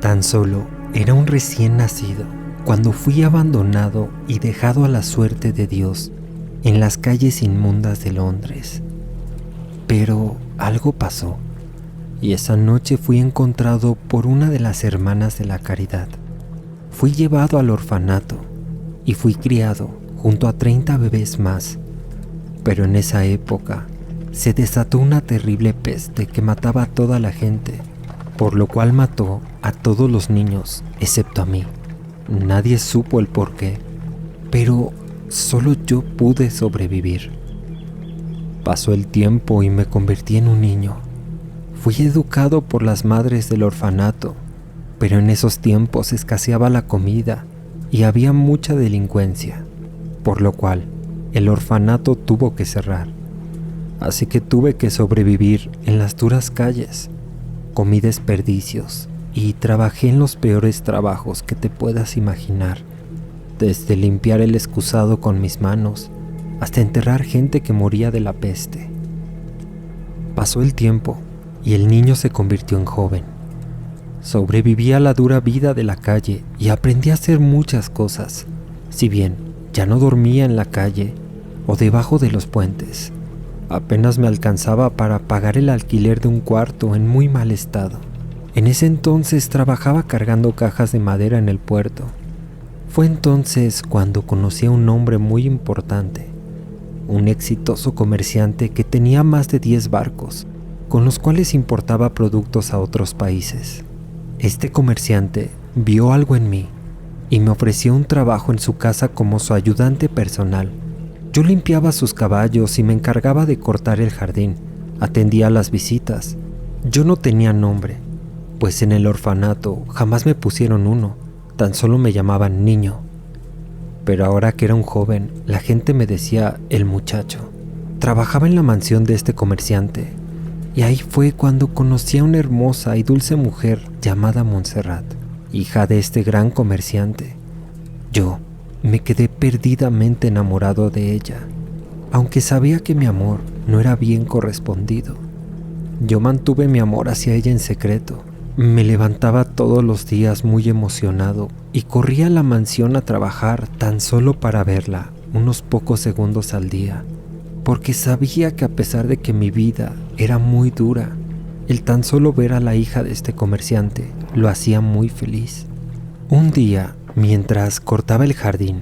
Tan solo era un recién nacido cuando fui abandonado y dejado a la suerte de Dios en las calles inmundas de Londres. Pero algo pasó, y esa noche fui encontrado por una de las hermanas de la caridad. Fui llevado al orfanato y fui criado junto a 30 bebés más. Pero en esa época se desató una terrible peste que mataba a toda la gente, por lo cual mató a todos los niños, excepto a mí. Nadie supo el por qué, pero solo yo pude sobrevivir. Pasó el tiempo y me convertí en un niño. Fui educado por las madres del orfanato, pero en esos tiempos escaseaba la comida y había mucha delincuencia, por lo cual el orfanato tuvo que cerrar. Así que tuve que sobrevivir en las duras calles. Comí desperdicios y trabajé en los peores trabajos que te puedas imaginar, desde limpiar el excusado con mis manos hasta enterrar gente que moría de la peste. Pasó el tiempo y el niño se convirtió en joven. Sobreviví a la dura vida de la calle y aprendí a hacer muchas cosas. Si bien ya no dormía en la calle o debajo de los puentes, apenas me alcanzaba para pagar el alquiler de un cuarto en muy mal estado. En ese entonces trabajaba cargando cajas de madera en el puerto. Fue entonces cuando conocí a un hombre muy importante, un exitoso comerciante que tenía más de 10 barcos, con los cuales importaba productos a otros países. Este comerciante vio algo en mí y me ofreció un trabajo en su casa como su ayudante personal. Yo limpiaba sus caballos y me encargaba de cortar el jardín, atendía las visitas. Yo no tenía nombre, pues en el orfanato jamás me pusieron uno, tan solo me llamaban niño. Pero ahora que era un joven, la gente me decía el muchacho. Trabajaba en la mansión de este comerciante, y ahí fue cuando conocí a una hermosa y dulce mujer llamada Montserrat, hija de este gran comerciante. Yo me quedé perdidamente enamorado de ella, aunque sabía que mi amor no era bien correspondido. Yo mantuve mi amor hacia ella en secreto. Me levantaba todos los días muy emocionado y corría a la mansión a trabajar tan solo para verla unos pocos segundos al día, porque sabía que a pesar de que mi vida era muy dura, el tan solo ver a la hija de este comerciante lo hacía muy feliz. Un día, mientras cortaba el jardín,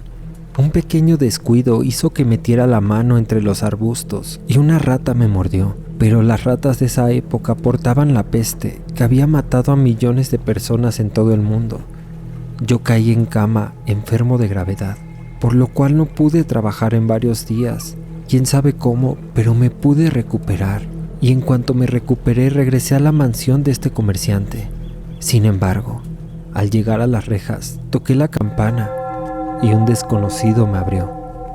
un pequeño descuido hizo que metiera la mano entre los arbustos y una rata me mordió. Pero las ratas de esa época portaban la peste que había matado a millones de personas en todo el mundo. Yo caí en cama enfermo de gravedad, por lo cual no pude trabajar en varios días. Quién sabe cómo, pero me pude recuperar, y en cuanto me recuperé regresé a la mansión de este comerciante. Sin embargo, al llegar a las rejas, toqué la campana y un desconocido me abrió.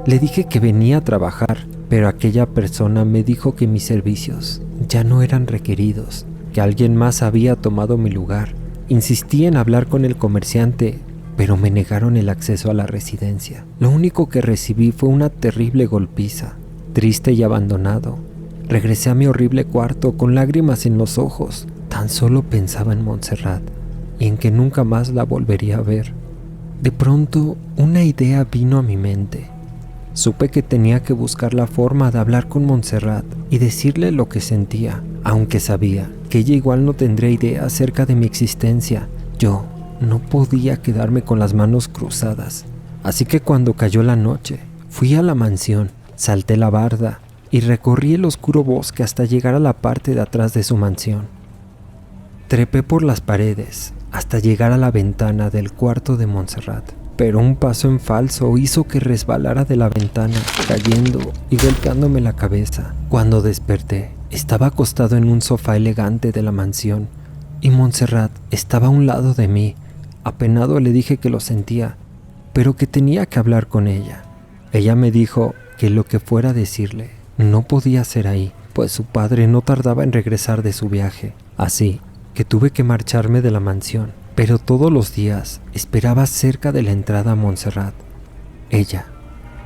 Le dije que venía a trabajar, pero aquella persona me dijo que mis servicios ya no eran requeridos, que alguien más había tomado mi lugar. Insistí en hablar con el comerciante, pero me negaron el acceso a la residencia. Lo único que recibí fue una terrible golpiza. Triste y abandonado, regresé a mi horrible cuarto con lágrimas en los ojos. Tan solo pensaba en Montserrat y en que nunca más la volvería a ver. De pronto, una idea vino a mi mente. Supe que tenía que buscar la forma de hablar con Montserrat y decirle lo que sentía, aunque sabía que ella igual no tendría idea acerca de mi existencia. Yo no podía quedarme con las manos cruzadas, así que cuando cayó la noche, fui a la mansión, salté la barda y recorrí el oscuro bosque hasta llegar a la parte de atrás de su mansión. Trepé por las paredes hasta llegar a la ventana del cuarto de Montserrat, pero un paso en falso hizo que resbalara de la ventana, cayendo y golpeándome la cabeza. Cuando desperté, estaba acostado en un sofá elegante de la mansión y Montserrat estaba a un lado de mí. Apenado le dije que lo sentía, pero que tenía que hablar con ella. Ella me dijo que lo que fuera a decirle no podía ser ahí, pues su padre no tardaba en regresar de su viaje. Así que tuve que marcharme de la mansión, pero todos los días esperaba cerca de la entrada a Montserrat. Ella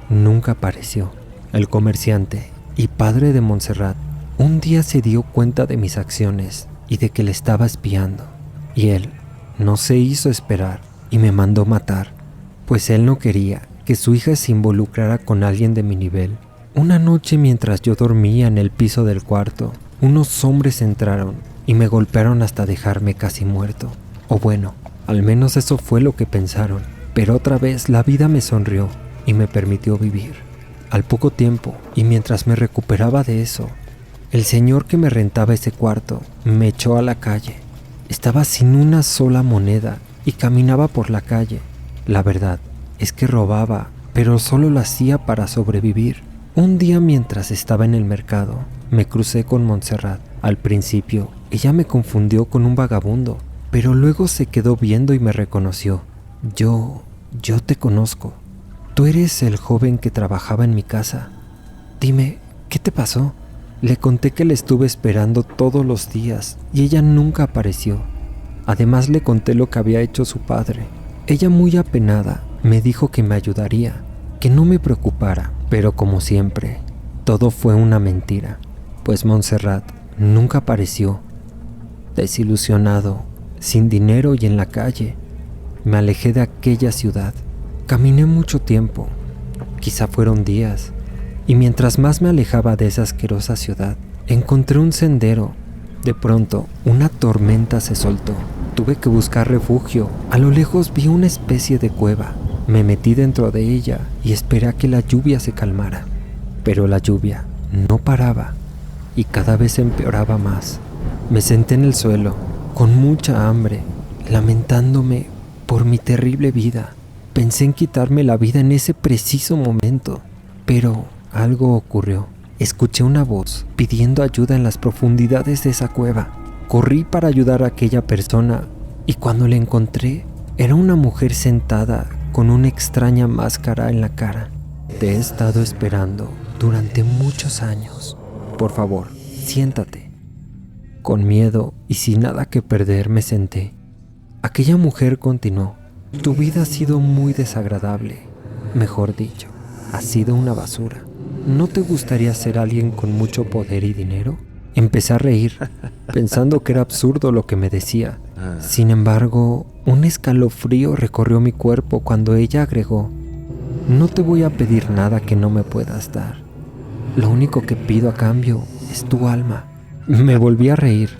nunca apareció. El comerciante y padre de Montserrat un día se dio cuenta de mis acciones y de que le estaba espiando, y él no se hizo esperar y me mandó matar, pues él no quería que su hija se involucrara con alguien de mi nivel. Una noche mientras yo dormía en el piso del cuarto, unos hombres entraron y me golpearon hasta dejarme casi muerto. O bueno, al menos eso fue lo que pensaron, pero otra vez la vida me sonrió y me permitió vivir. Al poco tiempo, y mientras me recuperaba de eso, el señor que me rentaba ese cuarto me echó a la calle. Estaba sin una sola moneda y caminaba por la calle. La verdad es que robaba, pero solo lo hacía para sobrevivir. Un día mientras estaba en el mercado, me crucé con Montserrat. Al principio, ella me confundió con un vagabundo, pero luego se quedó viendo y me reconoció. Yo te conozco. Tú eres el joven que trabajaba en mi casa. Dime, ¿qué te pasó? Le conté que la estuve esperando todos los días y ella nunca apareció. Además le conté lo que había hecho su padre. Ella, muy apenada, me dijo que me ayudaría, que no me preocupara, pero como siempre, todo fue una mentira, pues Montserrat nunca apareció. Desilusionado, sin dinero y en la calle, me alejé de aquella ciudad. Caminé mucho tiempo, quizá fueron días, y mientras más me alejaba de esa asquerosa ciudad, encontré un sendero. De pronto, una tormenta se soltó. Tuve que buscar refugio. A lo lejos vi una especie de cueva. Me metí dentro de ella y esperé a que la lluvia se calmara. Pero la lluvia no paraba y cada vez empeoraba más. Me senté en el suelo, con mucha hambre, lamentándome por mi terrible vida. Pensé en quitarme la vida en ese preciso momento, pero algo ocurrió. Escuché una voz pidiendo ayuda en las profundidades de esa cueva. Corrí para ayudar a aquella persona y cuando la encontré, era una mujer sentada con una extraña máscara en la cara. Te he estado esperando durante muchos años. Por favor, siéntate. Con miedo y sin nada que perder me senté. Aquella mujer continuó. Tu vida ha sido muy desagradable. Mejor dicho, ha sido una basura. ¿No te gustaría ser alguien con mucho poder y dinero? Empecé a reír, pensando que era absurdo lo que me decía. Sin embargo, un escalofrío recorrió mi cuerpo cuando ella agregó: no te voy a pedir nada que no me puedas dar. Lo único que pido a cambio es tu alma. Me volví a reír,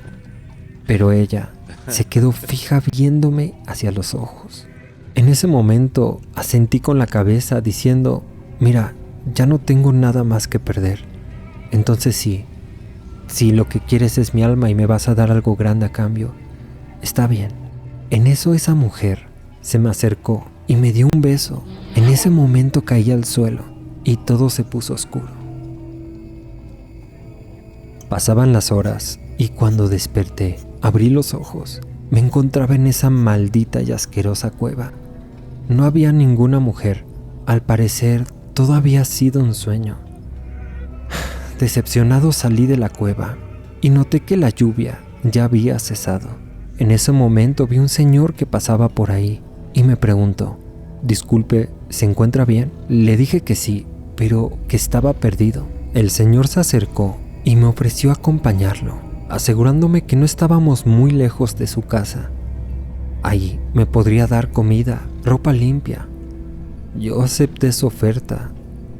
pero ella se quedó fija viéndome hacia los ojos. En ese momento asentí con la cabeza diciendo: mira, ya no tengo nada más que perder. Entonces sí, si lo que quieres es mi alma y me vas a dar algo grande a cambio, está bien. En eso esa mujer se me acercó y me dio un beso. En ese momento caí al suelo y todo se puso oscuro. Pasaban las horas y cuando desperté, abrí los ojos. Me encontraba en esa maldita y asquerosa cueva. No había ninguna mujer. Al parecer, todo había sido un sueño. Decepcionado salí de la cueva y noté que la lluvia ya había cesado. En ese momento vi un señor que pasaba por ahí y me preguntó: disculpe, ¿se encuentra bien? Le dije que sí, pero que estaba perdido. El señor se acercó y me ofreció acompañarlo, asegurándome que no estábamos muy lejos de su casa. Ahí me podría dar comida, ropa limpia. Yo acepté su oferta,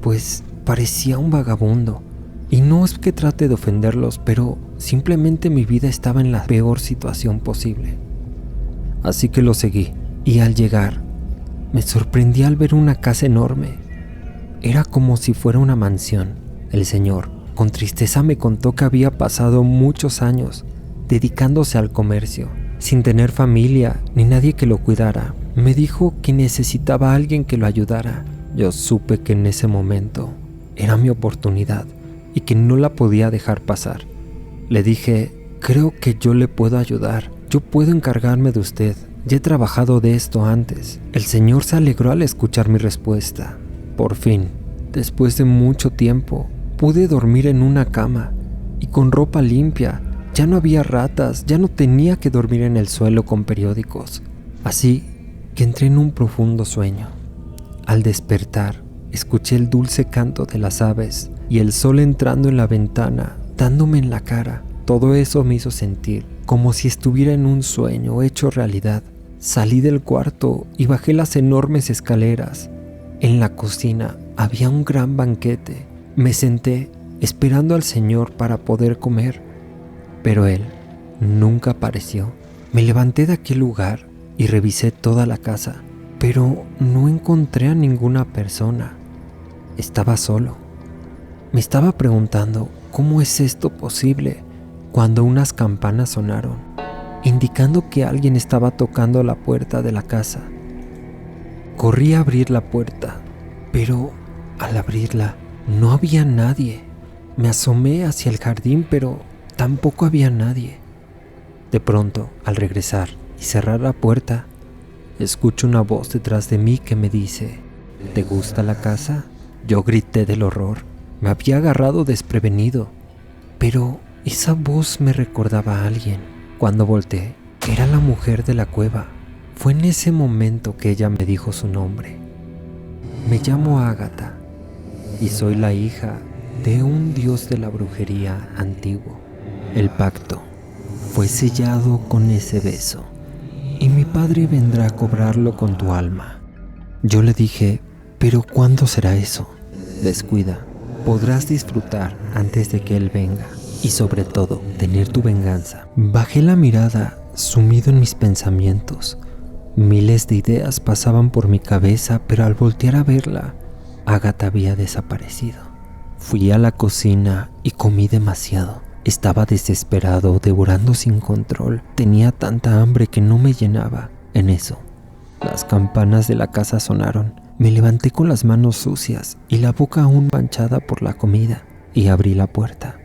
pues parecía un vagabundo. Y no es que trate de ofenderlos, pero simplemente mi vida estaba en la peor situación posible. Así que lo seguí, y al llegar, me sorprendí al ver una casa enorme. Era como si fuera una mansión. El señor, con tristeza, me contó que había pasado muchos años dedicándose al comercio, sin tener familia ni nadie que lo cuidara. Me dijo que necesitaba a alguien que lo ayudara. Yo supe que en ese momento era mi oportunidad y que no la podía dejar pasar. Le dije: creo que yo le puedo ayudar. Yo puedo encargarme de usted. Ya he trabajado de esto antes. El señor se alegró al escuchar mi respuesta. Por fin, después de mucho tiempo, pude dormir en una cama y con ropa limpia. Ya no había ratas, ya no tenía que dormir en el suelo con periódicos. Así que entré en un profundo sueño. Al despertar, escuché el dulce canto de las aves y el sol entrando en la ventana, dándome en la cara. Todo eso me hizo sentir como si estuviera en un sueño hecho realidad. Salí del cuarto y bajé las enormes escaleras. En la cocina había un gran banquete. Me senté esperando al Señor para poder comer, pero Él nunca apareció. Me levanté de aquel lugar y revisé toda la casa, pero no encontré a ninguna persona. Estaba solo. Me estaba preguntando cómo es esto posible cuando unas campanas sonaron, indicando que alguien estaba tocando la puerta de la casa. Corrí a abrir la puerta, pero al abrirla no había nadie. Me asomé hacia el jardín, pero tampoco había nadie. De pronto, al regresar y cerrar la puerta, escucho una voz detrás de mí que me dice: ¿te gusta la casa? Yo grité del horror. Me había agarrado desprevenido, pero esa voz me recordaba a alguien. Cuando volteé, era la mujer de la cueva. Fue en ese momento que ella me dijo su nombre. Me llamo Ágata y soy la hija de un dios de la brujería antiguo. El pacto fue sellado con ese beso y mi padre vendrá a cobrarlo con tu alma. Yo le dije: ¿pero cuándo será eso? Descuida, podrás disfrutar antes de que él venga y sobre todo tener tu venganza. Bajé la mirada, sumido en mis pensamientos. Miles de ideas pasaban por mi cabeza, pero al voltear a verla, Ágata había desaparecido. Fui a la cocina y comí demasiado. Estaba desesperado, devorando sin control. Tenía tanta hambre que no me llenaba. En eso, las campanas de la casa sonaron. Me levanté con las manos sucias y la boca aún manchada por la comida y abrí la puerta.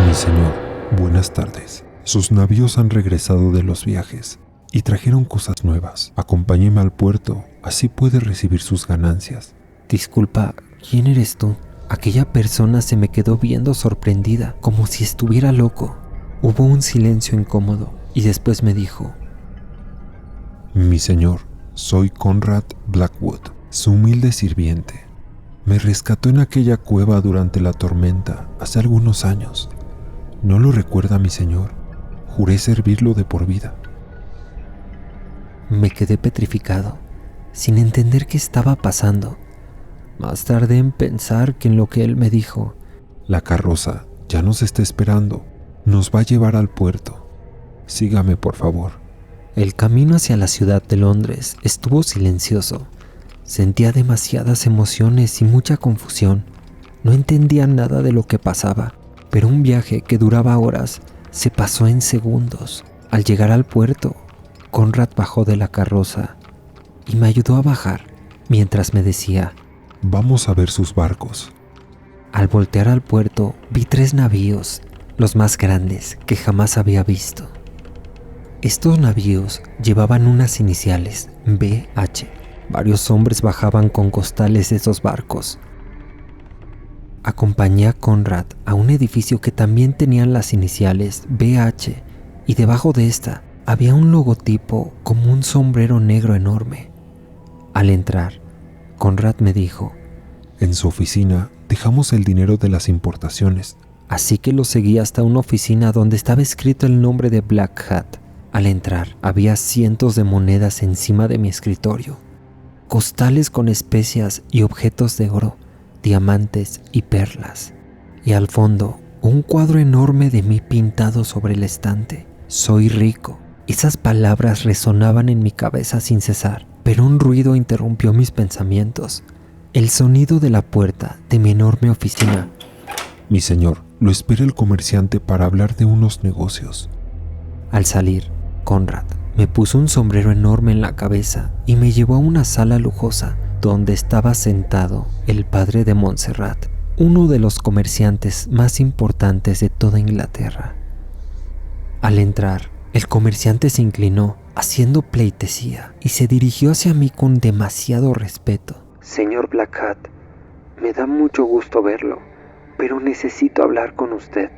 Mi señor, buenas tardes. Sus navíos han regresado de los viajes y trajeron cosas nuevas. Acompáñeme al puerto, así puede recibir sus ganancias. Disculpa, ¿quién eres tú? Aquella persona se me quedó viendo sorprendida, como si estuviera loco. Hubo un silencio incómodo y después me dijo: Mi señor, soy Conrad Blackwood, su humilde sirviente. Me rescató en aquella cueva durante la tormenta hace algunos años. ¿No lo recuerda, mi señor? Juré servirlo de por vida. Me quedé petrificado, sin entender qué estaba pasando. Más tardé en pensar que en lo que él me dijo. La carroza ya nos está esperando. Nos va a llevar al puerto. Sígame, por favor. El camino hacia la ciudad de Londres estuvo silencioso. Sentía demasiadas emociones y mucha confusión. No entendía nada de lo que pasaba, pero un viaje que duraba horas se pasó en segundos. Al llegar al puerto, Conrad bajó de la carroza y me ayudó a bajar mientras me decía: Vamos a ver sus barcos. Al voltear al puerto vi 3 navíos, los más grandes que jamás había visto. Estos navíos llevaban unas iniciales, BH. Varios hombres bajaban con costales de esos barcos. Acompañé a Conrad a un edificio que también tenían las iniciales BH y debajo de esta había un logotipo como un sombrero negro enorme. Al entrar, Conrad me dijo: En su oficina dejamos el dinero de las importaciones. Así que lo seguí hasta una oficina donde estaba escrito el nombre de Black Hat. Al entrar, había cientos de monedas encima de mi escritorio, costales con especias y objetos de oro, diamantes y perlas. Y al fondo, un cuadro enorme de mí pintado sobre el estante. Soy rico. Esas palabras resonaban en mi cabeza sin cesar, pero un ruido interrumpió mis pensamientos. El sonido de la puerta de mi enorme oficina. Mi señor, lo espera el comerciante para hablar de unos negocios. Al salir, Conrad me puso un sombrero enorme en la cabeza y me llevó a una sala lujosa donde estaba sentado el padre de Montserrat, uno de los comerciantes más importantes de toda Inglaterra. Al entrar, el comerciante se inclinó, haciendo pleitesía, y se dirigió hacia mí con demasiado respeto. Señor Black Hat, me da mucho gusto verlo, pero necesito hablar con usted.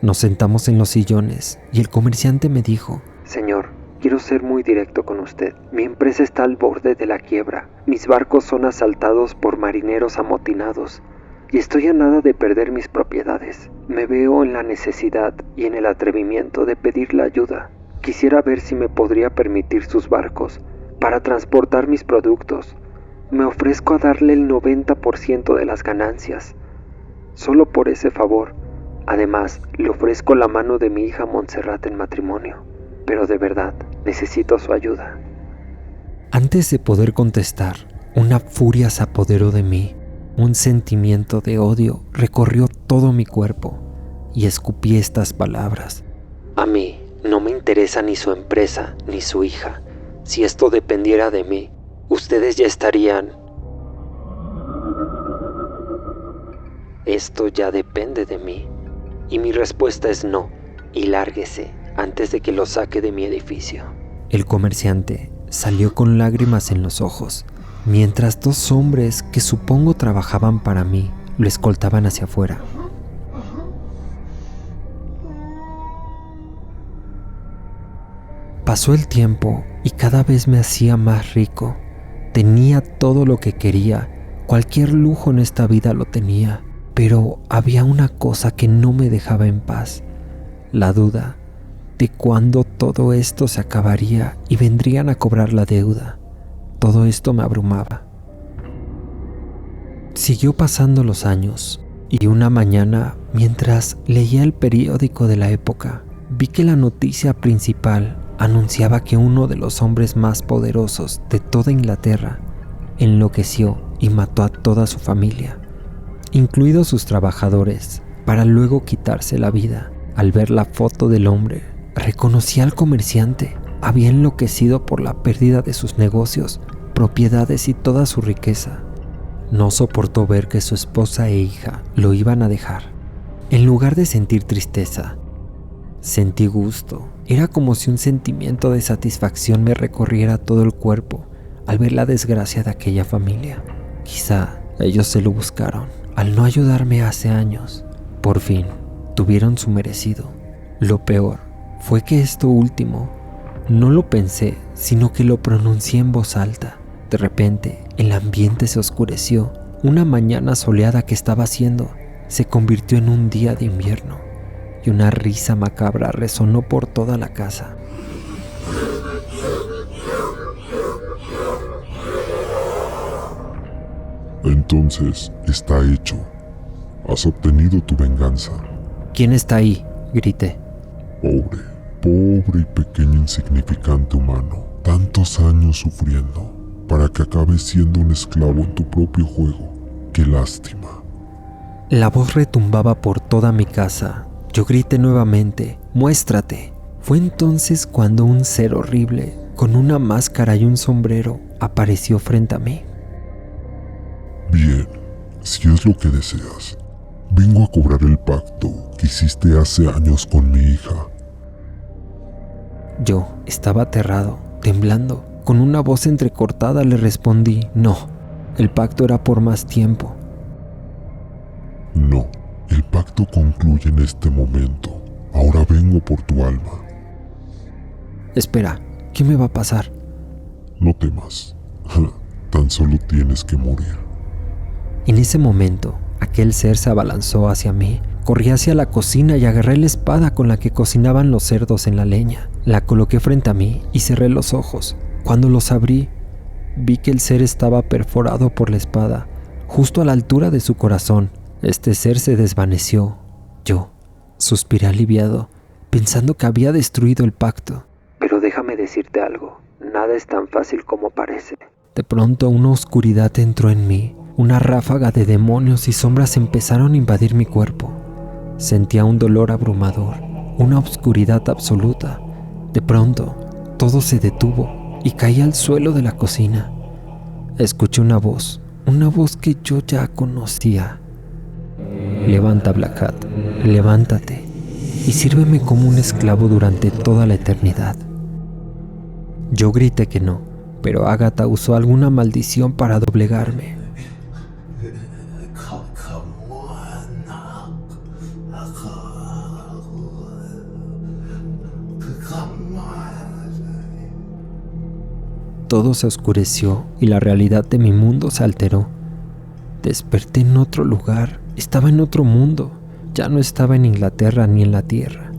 Nos sentamos en los sillones y el comerciante me dijo: Señor, quiero ser muy directo con usted. Mi empresa está al borde de la quiebra. Mis barcos son asaltados por marineros amotinados y estoy a nada de perder mis propiedades. Me veo en la necesidad y en el atrevimiento de pedirle ayuda. Quisiera ver si me podría permitir sus barcos para transportar mis productos. Me ofrezco a darle el 90% de las ganancias, solo por ese favor. Además, le ofrezco la mano de mi hija Montserrat en matrimonio, pero de verdad necesito su ayuda. Antes de poder contestar, una furia se apoderó de mí. Un sentimiento de odio recorrió todo mi cuerpo y escupí estas palabras. A mí no me interesa ni su empresa ni su hija. Si esto dependiera de mí, ustedes ya estarían... Esto ya depende de mí. Y mi respuesta es no, y lárguese antes de que lo saque de mi edificio. El comerciante salió con lágrimas en los ojos, mientras dos hombres que supongo trabajaban para mí lo escoltaban hacia afuera. Pasó el tiempo y cada vez me hacía más rico. Tenía todo lo que quería, cualquier lujo en esta vida lo tenía, pero había una cosa que no me dejaba en paz: la duda de cuándo todo esto se acabaría y vendrían a cobrar la deuda. Todo esto me abrumaba. Siguió pasando los años y una mañana, mientras leía el periódico de la época, vi que la noticia principal anunciaba que uno de los hombres más poderosos de toda Inglaterra enloqueció y mató a toda su familia, incluidos sus trabajadores, para luego quitarse la vida. Al ver la foto del hombre, reconocí al comerciante. Había enloquecido por la pérdida de sus negocios, propiedades y toda su riqueza. No soportó ver que su esposa e hija lo iban a dejar. En lugar de sentir tristeza, sentí gusto. Era como si un sentimiento de satisfacción me recorriera todo el cuerpo al ver la desgracia de aquella familia. Quizá ellos se lo buscaron al no ayudarme hace años. Por fin, tuvieron su merecido. Lo peor fue que esto último no lo pensé, sino que lo pronuncié en voz alta. De repente, el ambiente se oscureció. Una mañana soleada que estaba haciendo se convirtió en un día de invierno, y una risa macabra resonó por toda la casa. Entonces está hecho. Has obtenido tu venganza. ¿Quién está ahí?, grité. Pobre y pequeño insignificante humano. Tantos años sufriendo para que acabes siendo un esclavo en tu propio juego. ¡Qué lástima! La voz retumbaba por toda mi casa. Yo grité nuevamente: ¡muéstrate! Fue entonces cuando un ser horrible, con una máscara y un sombrero, apareció frente a mí. Bien, si es lo que deseas, vengo a cobrar el pacto que hiciste hace años con mi hija. Yo estaba aterrado, temblando. Con una voz entrecortada le respondí: no, el pacto era por más tiempo. No, el pacto concluye en este momento. Ahora vengo por tu alma. Espera, ¿qué me va a pasar? No temas, tan solo tienes que morir. En ese momento, aquel ser se abalanzó hacia mí. Corrí hacia la cocina y agarré la espada con la que cocinaban los cerdos en la leña. La coloqué frente a mí y cerré los ojos. Cuando los abrí, vi que el ser estaba perforado por la espada, justo a la altura de su corazón. Este ser se desvaneció. Yo suspiré aliviado, pensando que había destruido el pacto. Pero déjame decirte algo, nada es tan fácil como parece. De pronto una oscuridad entró en mí. Una ráfaga de demonios y sombras empezaron a invadir mi cuerpo. Sentía un dolor abrumador, una oscuridad absoluta. De pronto, todo se detuvo y caí al suelo de la cocina. Escuché una voz que yo ya conocía. Levanta, Black Hat, levántate y sírveme como un esclavo durante toda la eternidad. Yo grité que no, pero Ágata usó alguna maldición para doblegarme. Todo se oscureció y la realidad de mi mundo se alteró. Desperté en otro lugar, estaba en otro mundo, ya no estaba en Inglaterra ni en la tierra.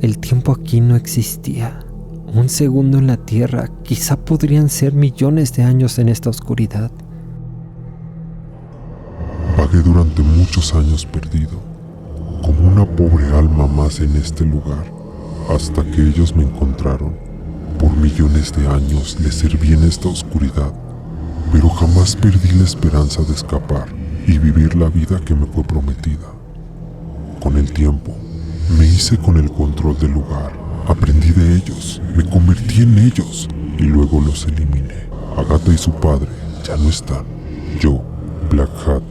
El tiempo aquí no existía. Un segundo en la Tierra quizá podrían ser millones de años en esta oscuridad. Vagué durante muchos años perdido, como una pobre alma más en este lugar, hasta que ellos me encontraron. Por millones de años les serví en esta oscuridad, pero jamás perdí la esperanza de escapar y vivir la vida que me fue prometida. Con el tiempo, me hice con el control del lugar, aprendí de ellos, me convertí en ellos y luego los eliminé. Agatha y su padre ya no están. Yo, Black Hat,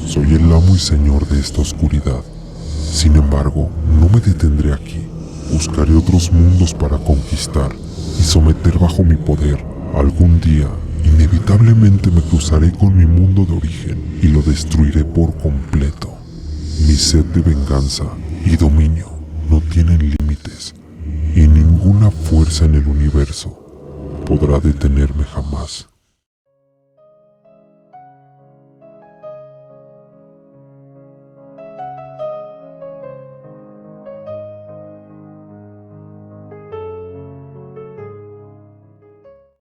soy el amo y señor de esta oscuridad. Sin embargo, no me detendré aquí. Buscaré otros mundos para conquistar y someter bajo mi poder. Algún día, inevitablemente me cruzaré con mi mundo de origen y lo destruiré por completo. Mi sed de venganza y dominio no tienen límites y ninguna fuerza en el universo podrá detenerme jamás.